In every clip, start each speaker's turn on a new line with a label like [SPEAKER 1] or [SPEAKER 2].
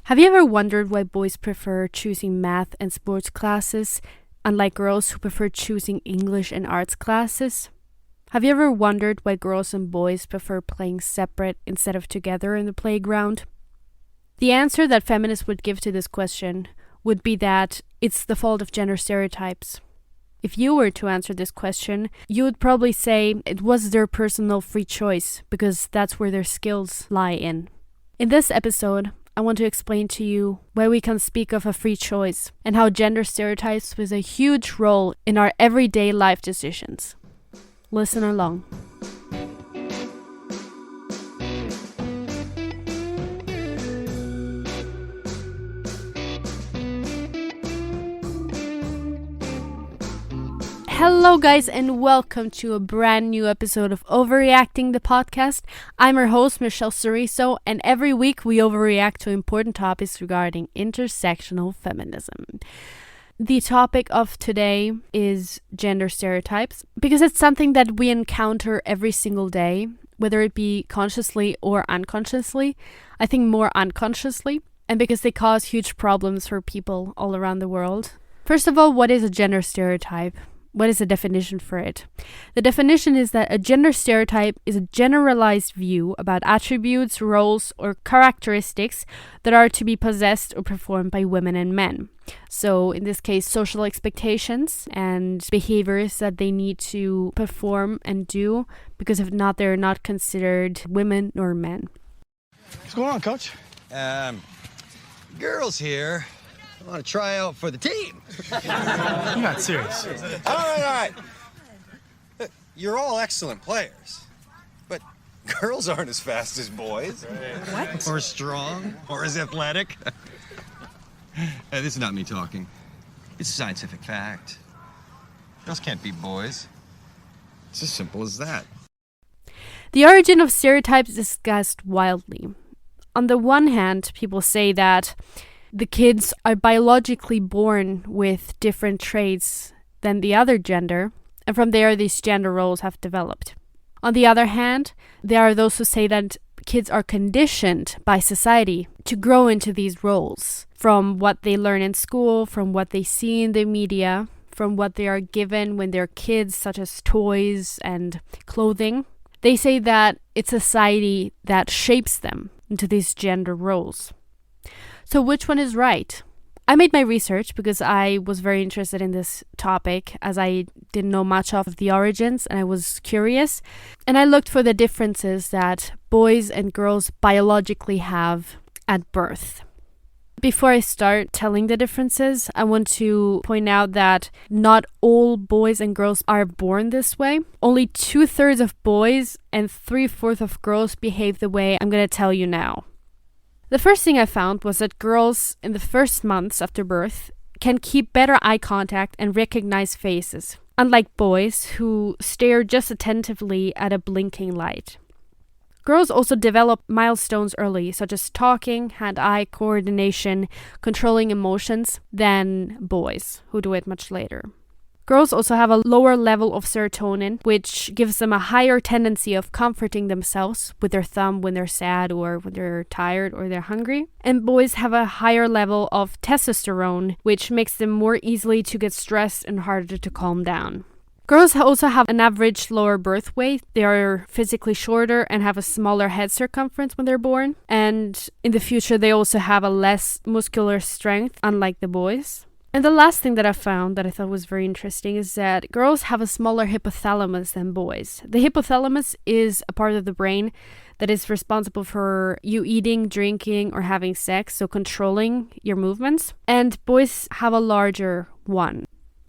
[SPEAKER 1] Have you ever wondered why boys prefer choosing math and sports classes, unlike girls who prefer choosing English and arts classes? Have you ever wondered why girls and boys prefer playing separate instead of together in the playground? The answer that feminists would give to this question would be that it's the fault of gender stereotypes. If you were to answer this question, you would probably say it was their personal free choice because that's where their skills lie in. In this episode, I want to explain to you why we can speak of a free choice and how gender stereotypes plays a huge role in our everyday life decisions. Listen along. Hello guys and welcome to a brand new episode of OVARY-Acting, the podcast. I'm your host Michelle Cerezo, and every week we overreact to important topics regarding intersectional feminism. The topic of today is gender stereotypes because it's something that we encounter every single day, whether it be consciously or unconsciously. I think more unconsciously, and because they cause huge problems for people all around the world. First of all, what is a gender stereotype? What is the definition for it? The definition is that a gender stereotype is a generalized view about attributes, roles, or characteristics that are to be possessed or performed by women and men. So in this case, social expectations and behaviors that they need to perform and do, because if not, they're not considered women nor men.
[SPEAKER 2] What's going on, Coach?
[SPEAKER 3] Girls here want to try out for the team.
[SPEAKER 2] You're not serious.
[SPEAKER 3] All right. Look, you're all excellent players, but girls aren't as fast as boys.
[SPEAKER 1] What?
[SPEAKER 3] Or strong, or as athletic. This is not me talking. It's a scientific fact. Girls can't beat boys. It's as simple as that.
[SPEAKER 1] The origin of stereotypes is discussed wildly. On the one hand, people say that the kids are biologically born with different traits than the other gender, and from there these gender roles have developed. On the other hand, there are those who say that kids are conditioned by society to grow into these roles, from what they learn in school, from what they see in the media, from what they are given when they're kids, such as toys and clothing. They say that it's society that shapes them into these gender roles. So which one is right? I made my research because I was very interested in this topic, as I didn't know much of the origins and I was curious. And I looked for the differences that boys and girls biologically have at birth. Before I start telling the differences, I want to point out that not all boys and girls are born this way. Only 2/3 of boys and 3/4 of girls behave the way I'm going to tell you now. The first thing I found was that girls in the first months after birth can keep better eye contact and recognize faces, unlike boys who stare just attentively at a blinking light. Girls also develop milestones early, such as talking, hand-eye coordination, controlling emotions, than boys, who do it much later. Girls also have a lower level of serotonin, which gives them a higher tendency of comforting themselves with their thumb when they're sad or when they're tired or they're hungry. And boys have a higher level of testosterone, which makes them more easily to get stressed and harder to calm down. Girls also have an average lower birth weight. They are physically shorter and have a smaller head circumference when they're born. And in the future, they also have a less muscular strength, unlike the boys. And the last thing that I found that I thought was very interesting is that girls have a smaller hypothalamus than boys. The hypothalamus is a part of the brain that is responsible for you eating, drinking, or having sex, so controlling your movements. And boys have a larger one.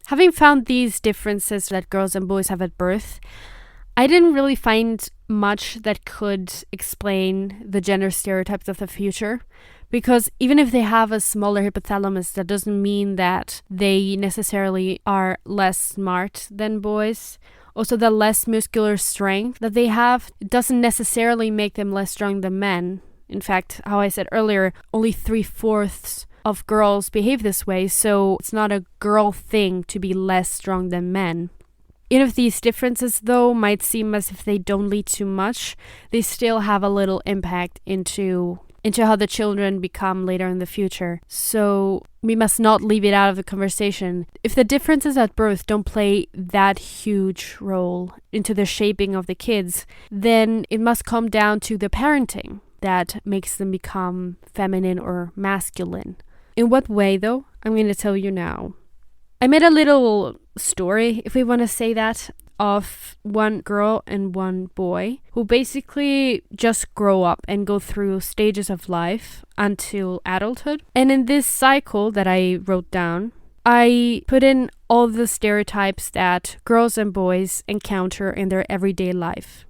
[SPEAKER 1] Having found these differences that girls and boys have at birth, I didn't really find much that could explain the gender stereotypes of the future. Because even if they have a smaller hypothalamus, that doesn't mean that they necessarily are less smart than boys. Also, the less muscular strength that they have doesn't necessarily make them less strong than men. In fact, how I said earlier, only 3/4 of girls behave this way, so it's not a girl thing to be less strong than men. Even if these differences, though, might seem as if they don't lead to much, they still have a little impact into into how the children become later in the future. So we must not leave it out of the conversation. If the differences at birth don't play that huge role into the shaping of the kids, then it must come down to the parenting that makes them become feminine or masculine. In what way, though? I'm going to tell you now. I made a little story, if we want to say that, of one girl and one boy who basically just grow up and go through stages of life until adulthood. And in this cycle that I wrote down, I put in all the stereotypes that girls and boys encounter in their everyday life.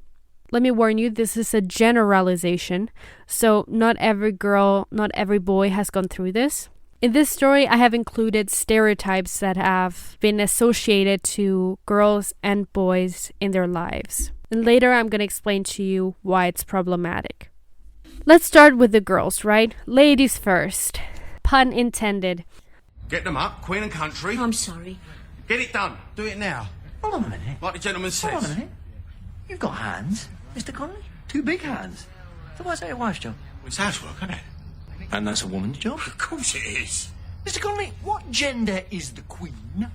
[SPEAKER 1] Let me warn you, this is a generalization, so not every girl, not every boy has gone through this. In this story, I have included stereotypes that have been associated to girls and boys in their lives. And later, I'm going to explain to you why it's problematic. Let's start with the girls, right? Ladies first. Pun intended.
[SPEAKER 4] Get them up, Queen and Country.
[SPEAKER 5] I'm sorry.
[SPEAKER 4] Get it done. Do it now.
[SPEAKER 6] Hold on a minute.
[SPEAKER 4] Like the gentleman says.
[SPEAKER 6] Hold on a minute. You've got hands, Mr. Connolly. 2 big hands. So why is that your wife's job?
[SPEAKER 4] It's housework, isn't it?
[SPEAKER 6] And that's a woman's job.
[SPEAKER 4] Of course it is.
[SPEAKER 6] Mr. Connolly, what gender is the Queen?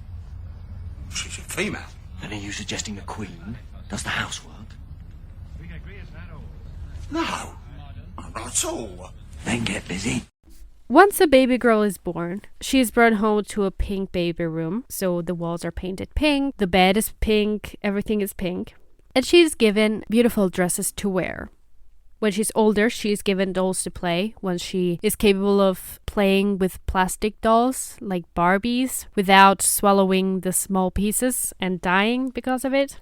[SPEAKER 4] She's a female.
[SPEAKER 6] And are you suggesting the Queen does the housework?
[SPEAKER 4] No. Not at all.
[SPEAKER 6] Then get busy.
[SPEAKER 1] Once a baby girl is born, she is brought home to a pink baby room. So the walls are painted pink, the bed is pink, everything is pink. And she is given beautiful dresses to wear. When she's older, she is given dolls to play. When she is capable of playing with plastic dolls, like Barbies, without swallowing the small pieces and dying because of it.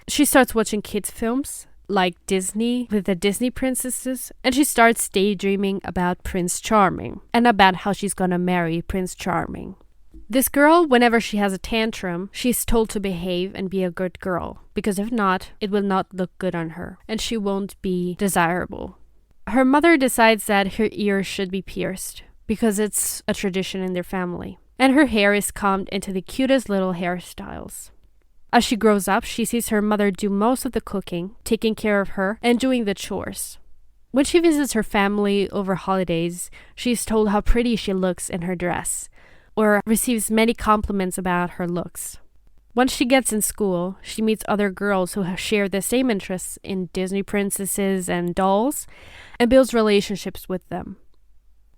[SPEAKER 1] She starts watching kids' films, like Disney, with the Disney princesses. And she starts daydreaming about Prince Charming, and about how she's gonna marry Prince Charming. This girl, whenever she has a tantrum, she's told to behave and be a good girl, because if not, it will not look good on her, and she won't be desirable. Her mother decides that her ears should be pierced, because it's a tradition in their family, and her hair is combed into the cutest little hairstyles. As she grows up, she sees her mother do most of the cooking, taking care of her, and doing the chores. When she visits her family over holidays, she's told how pretty she looks in her dress, or receives many compliments about her looks. Once she gets in school, she meets other girls who share the same interests in Disney princesses and dolls, and builds relationships with them.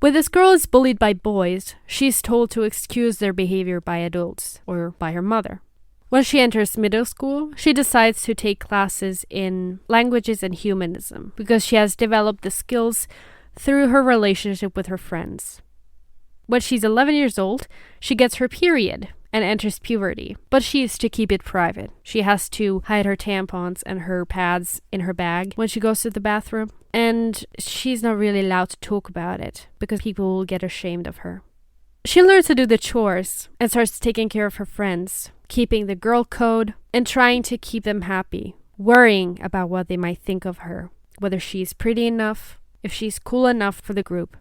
[SPEAKER 1] When this girl is bullied by boys, she's told to excuse their behavior by adults, or by her mother. When she enters middle school, she decides to take classes in languages and humanism, because she has developed the skills through her relationship with her friends. When she's 11 years old, she gets her period and enters puberty, but she is to keep it private. She has to hide her tampons and her pads in her bag when she goes to the bathroom, and she's not really allowed to talk about it because people will get ashamed of her. She learns to do the chores and starts taking care of her friends, keeping the girl code and trying to keep them happy, worrying about what they might think of her, whether she's pretty enough, if she's cool enough for the group.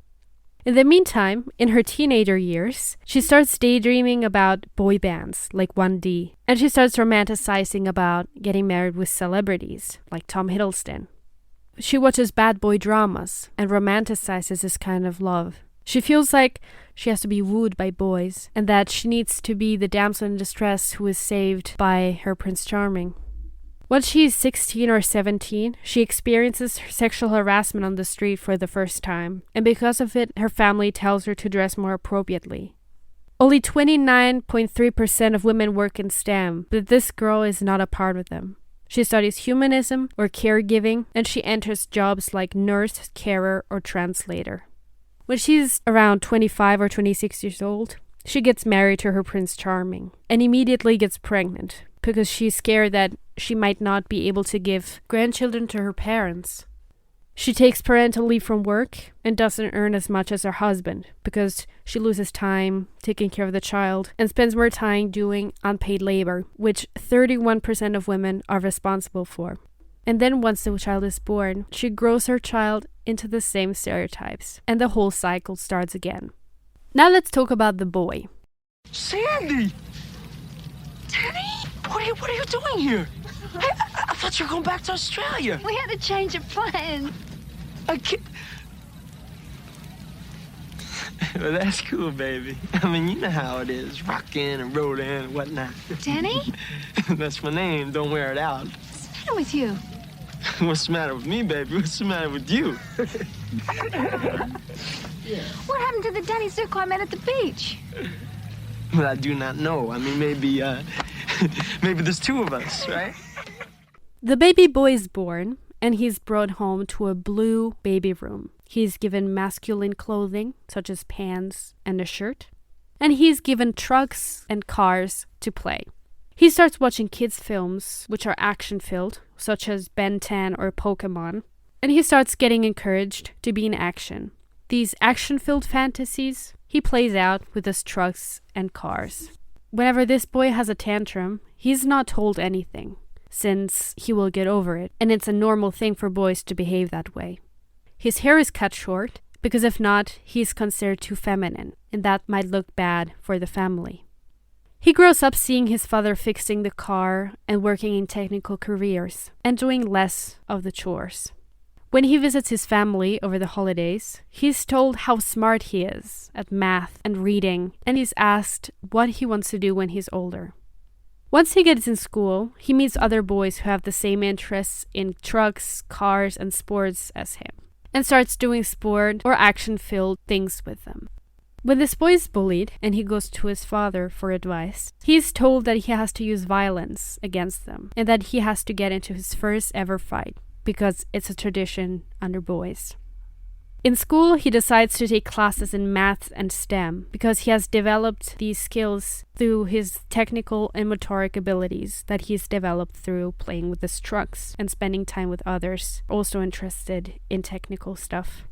[SPEAKER 1] In the meantime, in her teenager years, she starts daydreaming about boy bands like 1D, and she starts romanticizing about getting married with celebrities like Tom Hiddleston. She watches bad boy dramas and romanticizes this kind of love. She feels like she has to be wooed by boys, and that she needs to be the damsel in distress who is saved by her Prince Charming. Once she is 16 or 17, she experiences sexual harassment on the street for the first time, and because of it, her family tells her to dress more appropriately. Only 29.3% of women work in STEM, but this girl is not a part of them. She studies humanism or caregiving, and she enters jobs like nurse, carer, or translator. When she's around 25 or 26 years old, she gets married to her Prince Charming, and immediately gets pregnant, because she's scared that she might not be able to give grandchildren to her parents. She takes parental leave from work and doesn't earn as much as her husband because she loses time taking care of the child and spends more time doing unpaid labor, which 31% of women are responsible for. And then once the child is born, she grows her child into the same stereotypes, and the whole cycle starts again. Now let's talk about the boy.
[SPEAKER 6] Sandy! Danny! What are you doing here? I thought you were going back to Australia.
[SPEAKER 5] We had a change of plans.
[SPEAKER 6] I can't...
[SPEAKER 5] Well, that's cool, baby. I mean, you know how it is, rocking and rolling and whatnot.
[SPEAKER 7] Danny?
[SPEAKER 5] That's my name. Don't wear it out.
[SPEAKER 7] What's the matter with you?
[SPEAKER 5] What's the matter with me, baby? What's the matter with you?
[SPEAKER 7] What happened to the Danny Zuko I met at the beach?
[SPEAKER 5] Well, I do not know. I mean, maybe, maybe there's two of us, right?
[SPEAKER 1] The baby boy is born, and he's brought home to a blue baby room. He's given masculine clothing, such as pants and a shirt, and he's given trucks and cars to play. He starts watching kids' films, which are action-filled, such as Ben 10 or Pokemon, and he starts getting encouraged to be in action. These action-filled fantasies he plays out with his trucks and cars. Whenever this boy has a tantrum, he's not told anything, since he will get over it, and it's a normal thing for boys to behave that way. His hair is cut short, because if not, he's considered too feminine, and that might look bad for the family. He grows up seeing his father fixing the car and working in technical careers, and doing less of the chores. When he visits his family over the holidays, he's told how smart he is at math and reading, and he's asked what he wants to do when he's older. Once he gets in school, he meets other boys who have the same interests in trucks, cars, and sports as him, and starts doing sport or action-filled things with them. When this boy is bullied and he goes to his father for advice, he's told that he has to use violence against them and that he has to get into his first ever fight because it's a tradition under boys. In school, he decides to take classes in math and STEM because he has developed these skills through his technical and motoric abilities that he's developed through playing with his trucks and spending time with others also interested in technical stuff.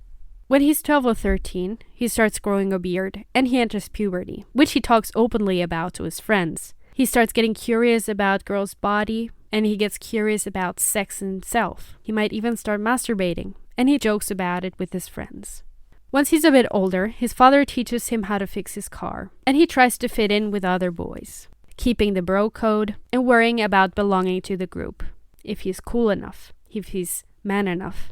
[SPEAKER 1] When he's 12 or 13, he starts growing a beard and he enters puberty, which he talks openly about to his friends. He starts getting curious about girls' body and he gets curious about sex himself. He might even start masturbating, and he jokes about it with his friends. Once he's a bit older, his father teaches him how to fix his car, and he tries to fit in with other boys, keeping the bro code and worrying about belonging to the group, if he's cool enough, if he's man enough.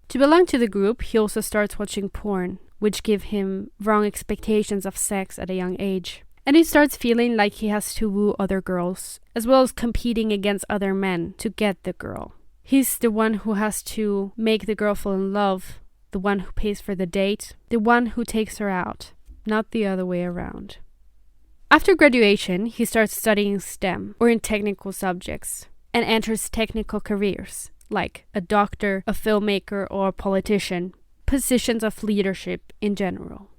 [SPEAKER 1] To belong to the group, he also starts watching porn, which give him wrong expectations of sex at a young age. And he starts feeling like he has to woo other girls, as well as competing against other men to get the girl. He's the one who has to make the girl fall in love, the one who pays for the date, the one who takes her out, not the other way around. After graduation, he starts studying STEM, or in technical subjects, and enters technical careers, like a doctor, a filmmaker, or a politician, positions of leadership in general.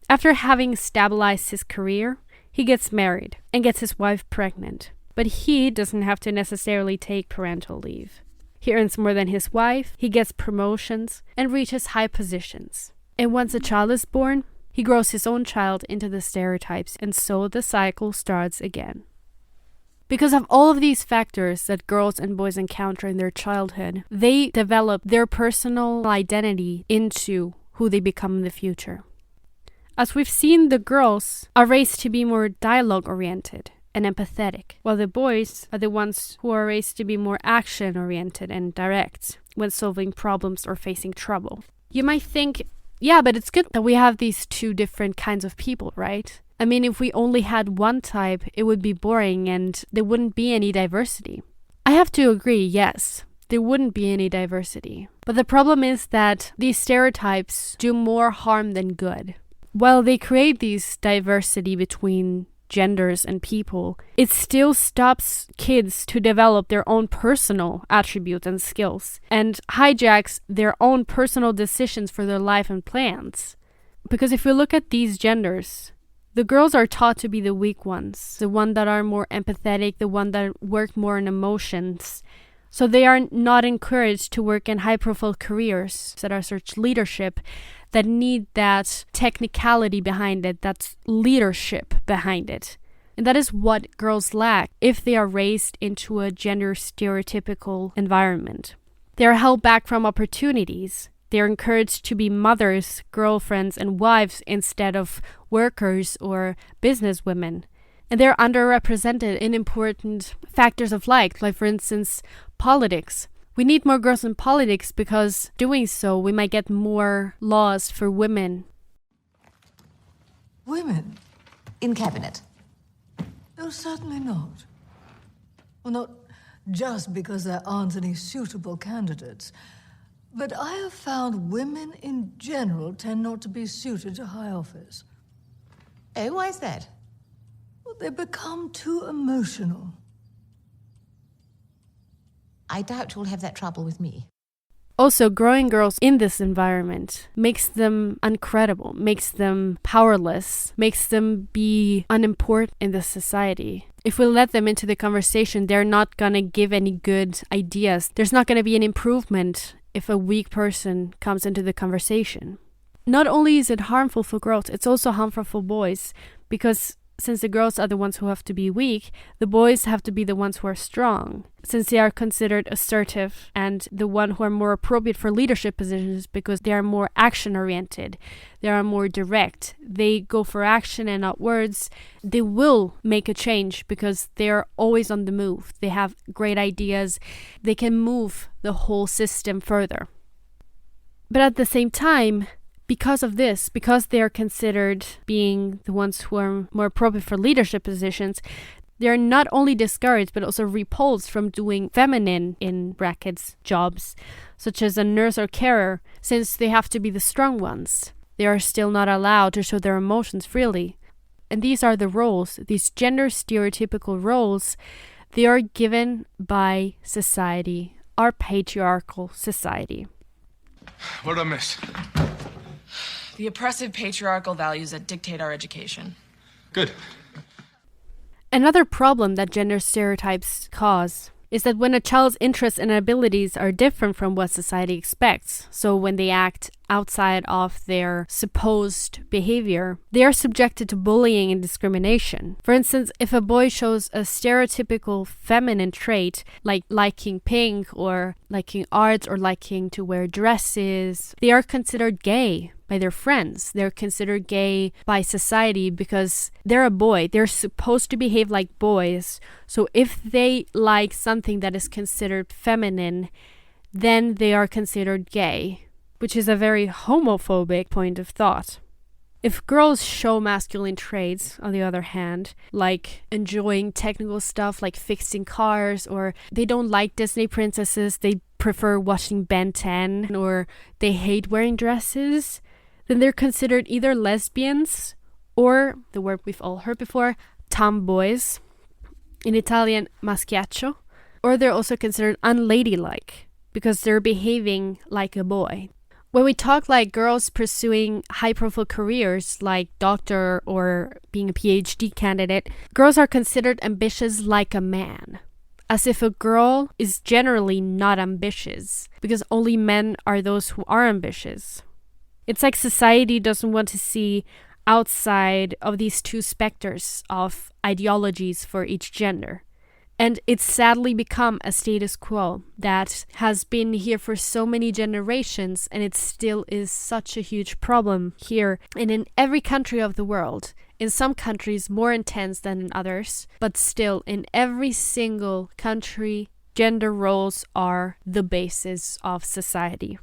[SPEAKER 1] After having stabilized his career, he gets married and gets his wife pregnant, but he doesn't have to necessarily take parental leave. He earns more than his wife, he gets promotions, and reaches high positions. And once a child is born, he grows his own child into the stereotypes, and so the cycle starts again. Because of all of these factors that girls and boys encounter in their childhood, they develop their personal identity into who they become in the future. As we've seen, the girls are raised to be more dialogue-oriented and empathetic, while the boys are the ones who are raised to be more action-oriented and direct when solving problems or facing trouble. You might think, yeah, but it's good that we have these two different kinds of people, right? I mean, if we only had one type, it would be boring and there wouldn't be any diversity. I have to agree, yes, there wouldn't be any diversity. But the problem is that these stereotypes do more harm than good. While they create these diversity between genders and people, it still stops kids to develop their own personal attributes and skills and hijacks their own personal decisions for their life and plans. Because if we look at these genders, the girls are taught to be the weak ones, the one that are more empathetic, the one that work more on emotions. So they are not encouraged to work in high-profile careers that are such leadership, that need that technicality behind it, that's leadership behind it. And that is what girls lack if they are raised into a gender stereotypical environment. They are held back from opportunities. They are encouraged to be mothers, girlfriends, and wives instead of workers or businesswomen. And they're underrepresented in important factors of life, like for instance, politics. We need more girls in politics because doing so, we might get more laws for women.
[SPEAKER 8] in cabinet?
[SPEAKER 9] No, certainly not. Well, not just because there aren't any suitable candidates, but I have found women in general tend not to be suited to high office.
[SPEAKER 8] Oh, why is that?
[SPEAKER 9] Well, they become too emotional.
[SPEAKER 8] I doubt you'll have that trouble with me.
[SPEAKER 1] Also, growing girls in this environment makes them uncredible, makes them powerless, makes them be unimportant in the society. If we let them into the conversation, they're not gonna give any good ideas. There's not gonna be an improvement if a weak person comes into the conversation. Not only is it harmful for girls, it's also harmful for boys, because since the girls are the ones who have to be weak, the boys have to be the ones who are strong, since they are considered assertive and the one who are more appropriate for leadership positions because they are more action-oriented, they are more direct, they go for action and not words. They will make a change because they are always on the move. They have great ideas. They can move the whole system further. But at the same time, because of this, because they are considered being the ones who are more appropriate for leadership positions, they are not only discouraged but also repulsed from doing feminine, in brackets, jobs, such as a nurse or carer, since they have to be the strong ones. They are still not allowed to show their emotions freely. And these are the roles, these gender stereotypical roles, they are given by society, our patriarchal society.
[SPEAKER 2] What did I miss?
[SPEAKER 10] The oppressive patriarchal values that dictate our education.
[SPEAKER 2] Good.
[SPEAKER 1] Another problem that gender stereotypes cause is that when a child's interests and abilities are different from what society expects, so when they act outside of their supposed behavior, they are subjected to bullying and discrimination. For instance, if a boy shows a stereotypical feminine trait, like liking pink or liking arts or liking to wear dresses, they are considered gay by their friends. They're considered gay by society because they're a boy. They're supposed to behave like boys. So if they like something that is considered feminine, then they are considered gay, which is a very homophobic point of thought. If girls show masculine traits, on the other hand, like enjoying technical stuff like fixing cars, or they don't like Disney princesses, they prefer watching Ben 10, or they hate wearing dresses, then they're considered either lesbians or, the word we've all heard before, tomboys, in Italian maschiaccio, or they're also considered unladylike because they're behaving like a boy. When we talk like girls pursuing high-profile careers like doctor or being a PhD candidate, girls are considered ambitious like a man, as if a girl is generally not ambitious because only men are those who are ambitious. It's like society doesn't want to see outside of these two specters of ideologies for each gender. And it's sadly become a status quo that has been here for so many generations, and it still is such a huge problem here and in every country of the world. In some countries more intense than in others, but still in every single country, gender roles are the basis of society.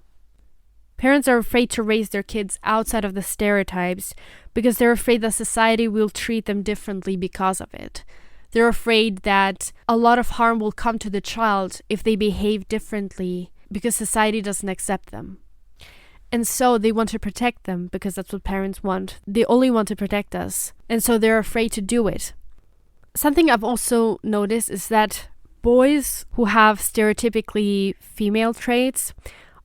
[SPEAKER 1] Parents are afraid to raise their kids outside of the stereotypes because they're afraid that society will treat them differently because of it. They're afraid that a lot of harm will come to the child if they behave differently because society doesn't accept them. And so they want to protect them because that's what parents want. They only want to protect us. And so they're afraid to do it. Something I've also noticed is that boys who have stereotypically female traits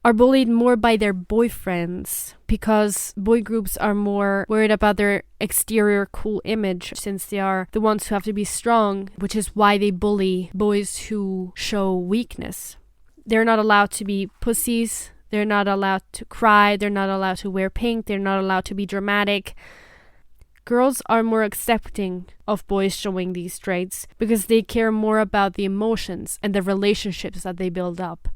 [SPEAKER 1] are bullied more by their boyfriends because boy groups are more worried about their exterior cool image since they are the ones who have to be strong, which is why they bully boys who show weakness. They're not allowed to be pussies, they're not allowed to cry, they're not allowed to wear pink, they're not allowed to be dramatic. Girls are more accepting of boys showing these traits because they care more about the emotions and the relationships that they build up.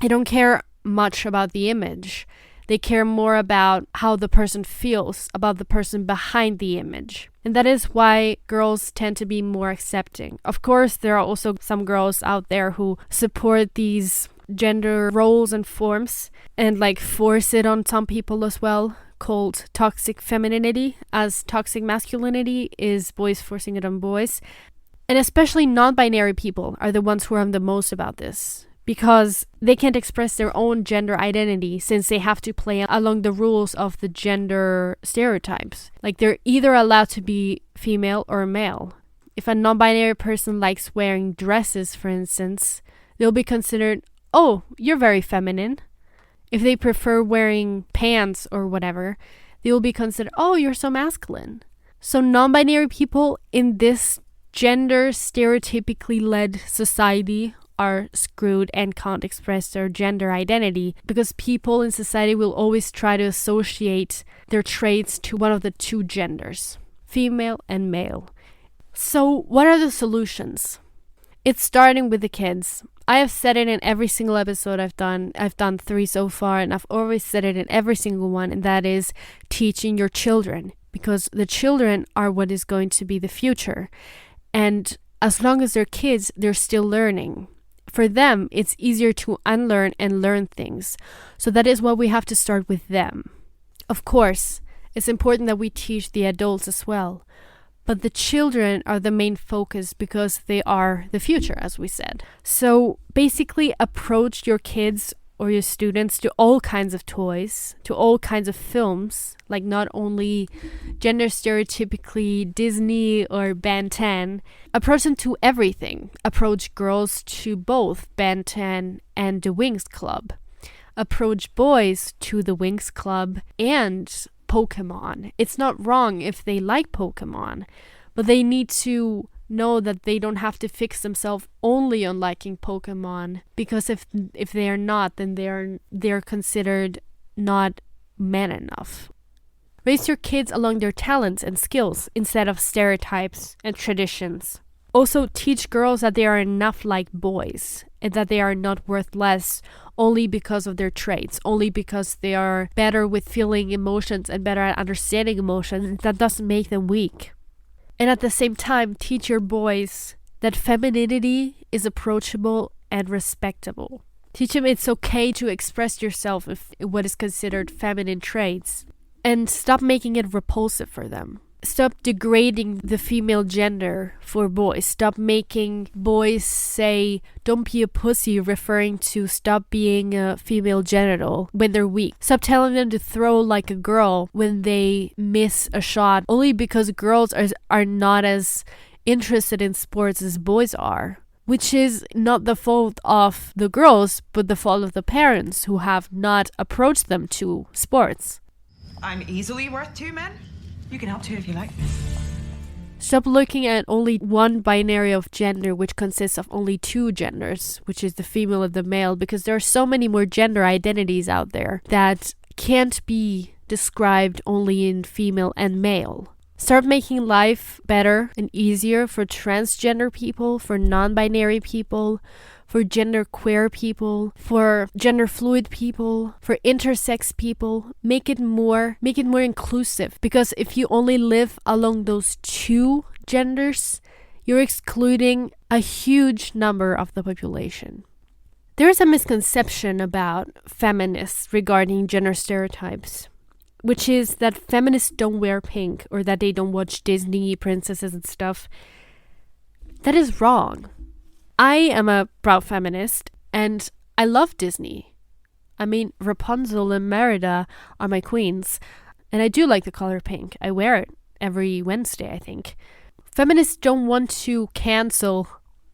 [SPEAKER 1] They don't care much about the image. They care more about how the person feels, about the person behind the image. And that is why girls tend to be more accepting. Of course, there are also some girls out there who support these gender roles and forms and like force it on some people as well. called toxic femininity, as toxic masculinity is boys forcing it on boys. And especially non-binary people are the ones who are the most about this, because they can't express their own gender identity since they have to play along the rules of the gender stereotypes. Like, they're either allowed to be female or male. If a non-binary person likes wearing dresses, for instance, they'll be considered, oh, you're very feminine. If they prefer wearing pants or whatever, they will be considered, oh, you're so masculine. So non-binary people in this gender stereotypically led society are screwed and can't express their gender identity, because people in society will always try to associate their traits to one of the two genders, female and male. So what are the solutions? It's starting with the kids. I have said it in every single episode I've done. I've done 3 so far, and I've always said it in every single one, and that is teaching your children, because the children are what is going to be the future. And as long as they're kids, they're still learning. For them, it's easier to unlearn and learn things. So that is what we have to start with them. Of course, it's important that we teach the adults as well. But the children are the main focus because they are the future, as we said. So basically approach your kids or your students to all kinds of toys, to all kinds of films, like not only gender stereotypically Disney or Ben 10. Approach them to everything. Approach girls to both Ben 10 and the Wings Club. Approach boys to the Wings Club and Pokemon. It's not wrong if they like Pokemon, but they need to know that they don't have to fix themselves only on liking Pokemon, because if they are not, then they're considered not men enough. Raise your kids along their talents and skills instead of stereotypes and traditions. Also, teach girls that they are enough like boys and that they are not worth less only because of their traits, only because they are better with feeling emotions and better at understanding emotions. That doesn't make them weak. And at the same time, teach your boys that femininity is approachable and respectable. Teach them it's okay to express yourself with what is considered feminine traits, and stop making it repulsive for them. Stop degrading the female gender for boys. Stop making boys say, don't be a pussy, referring to stop being a female genital when they're weak. Stop telling them to throw like a girl when they miss a shot, only because girls are not as interested in sports as boys are. Which is not the fault of the girls, but the fault of the parents who have not approached them to sports.
[SPEAKER 11] I'm easily worth 2 men. You can help too if you like.
[SPEAKER 1] Stop looking at only one binary of gender, which consists of only 2 genders, which is the female and the male, because there are so many more gender identities out there that can't be described only in female and male. Start making life better and easier for transgender people, for non-binary people, for genderqueer people, for gender fluid people, for intersex people. Make it more inclusive, because if you only live along those 2 genders, you're excluding a huge number of the population. There is a misconception about feminists regarding gender stereotypes, which is that feminists don't wear pink or that they don't watch Disney princesses and stuff. That is wrong. I am a proud feminist and I love Disney. I mean, Rapunzel and Merida are my queens, and I do like the color pink. I wear it every Wednesday, I think. Feminists don't want to cancel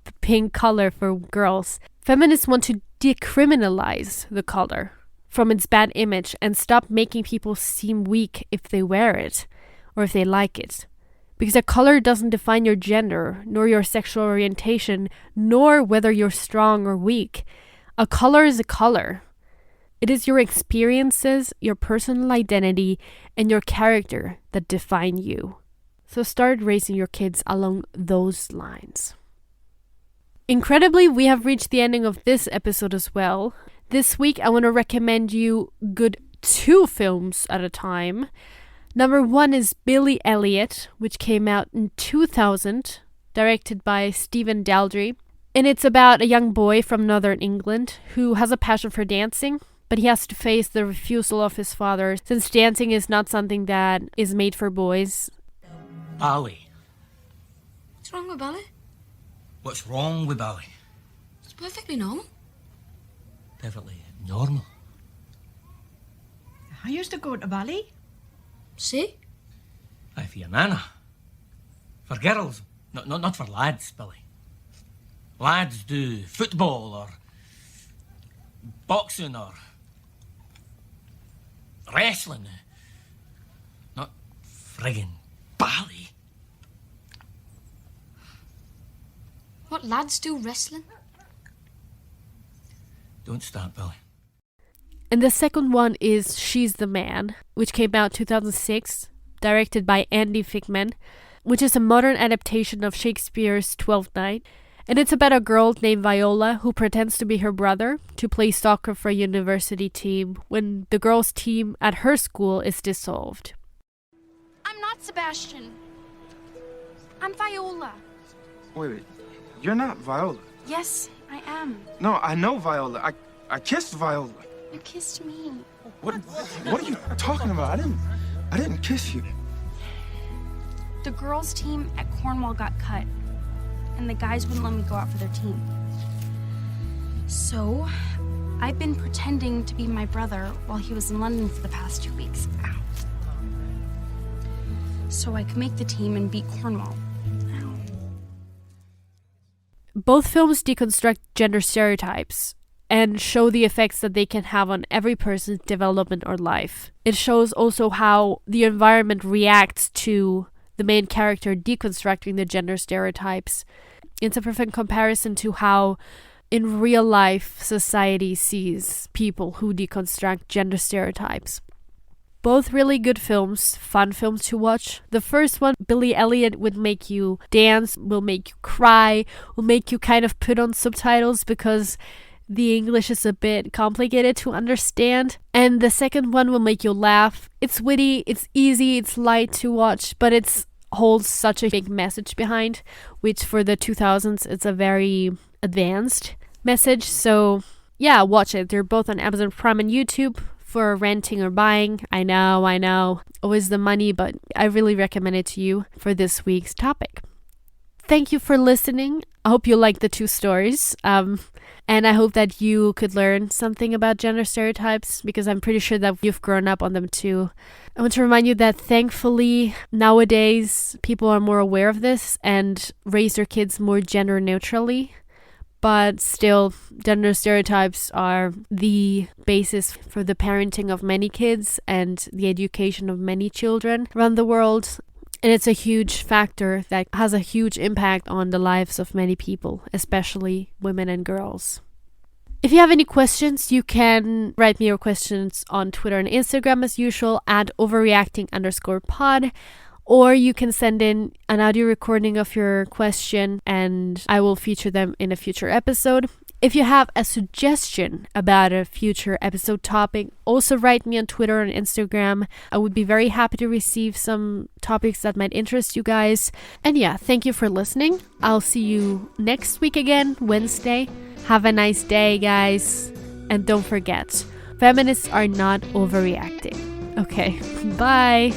[SPEAKER 1] the pink color for girls. Feminists want to decriminalize the color from its bad image and stop making people seem weak if they wear it or if they like it. Because a color doesn't define your gender, nor your sexual orientation, nor whether you're strong or weak. A color is a color. It is your experiences, your personal identity, and your character that define you. So start raising your kids along those lines. Incredibly, we have reached the ending of this episode as well. This week, I want to recommend you good 2 films at a time. Number 1 is Billy Elliot, which came out in 2000, directed by Stephen Daldry. And it's about a young boy from northern England who has a passion for dancing, but he has to face the refusal of his father, since dancing is not something that is made for boys.
[SPEAKER 6] Ballet.
[SPEAKER 7] What's wrong with ballet?
[SPEAKER 6] What's wrong with ballet?
[SPEAKER 7] It's perfectly normal.
[SPEAKER 6] Perfectly normal.
[SPEAKER 11] I used to go to ballet.
[SPEAKER 7] See?
[SPEAKER 6] Aye, for your nana. For girls, not for lads, Billy. Lads do football or boxing or wrestling. Not friggin' ballet.
[SPEAKER 7] What lads do wrestling?
[SPEAKER 6] Don't start, Billy.
[SPEAKER 1] And the second one is She's the Man, which came out 2006, directed by Andy Fickman, which is a modern adaptation of Shakespeare's Twelfth Night. And it's about a girl named Viola who pretends to be her brother to play soccer for a university team when the girls' team at her school is dissolved.
[SPEAKER 7] I'm not Sebastian. I'm Viola.
[SPEAKER 12] Wait. You're not Viola.
[SPEAKER 7] Yes, I am.
[SPEAKER 12] No, I know Viola. I kissed Viola.
[SPEAKER 7] You kissed me.
[SPEAKER 12] What are you talking about? I didn't kiss you.
[SPEAKER 7] The girls' team at Cornwall got cut, and the guys wouldn't let me go out for their team. So, I've been pretending to be my brother while he was in London for the past 2 weeks. Ow. So I could make the team and beat Cornwall. Ow.
[SPEAKER 1] Both films deconstruct gender stereotypes and show the effects that they can have on every person's development or life. It shows also how the environment reacts to the main character deconstructing the gender stereotypes. It's a perfect comparison to how in real life society sees people who deconstruct gender stereotypes. Both really good films, fun films to watch. The first one, Billy Elliot, would make you dance, will make you cry, will make you kind of put on subtitles because the English is a bit complicated to understand. And the second one will make you laugh. It's witty, it's easy, it's light to watch, but it holds such a big message behind, which for the 2000s, it's a very advanced message. So yeah, watch it. They're both on Amazon Prime and YouTube for renting or buying. I know, always the money, but I really recommend it to you for this week's topic. Thank you for listening. I hope you liked the two stories. And I hope that you could learn something about gender stereotypes because I'm pretty sure that you've grown up on them too. I want to remind you that thankfully nowadays people are more aware of this and raise their kids more gender neutrally. But still, gender stereotypes are the basis for the parenting of many kids and the education of many children around the world. And it's a huge factor that has a huge impact on the lives of many people, especially women and girls. If you have any questions, you can write me your questions on Twitter and Instagram as usual at OVARY-Acting_pod. Or you can send in an audio recording of your question and I will feature them in a future episode. If you have a suggestion about a future episode topic, also write me on Twitter and Instagram. I would be very happy to receive some topics that might interest you guys. And yeah, thank you for listening. I'll see you next week again, Wednesday. Have a nice day, guys. And don't forget, feminists are not overreacting. Okay, bye.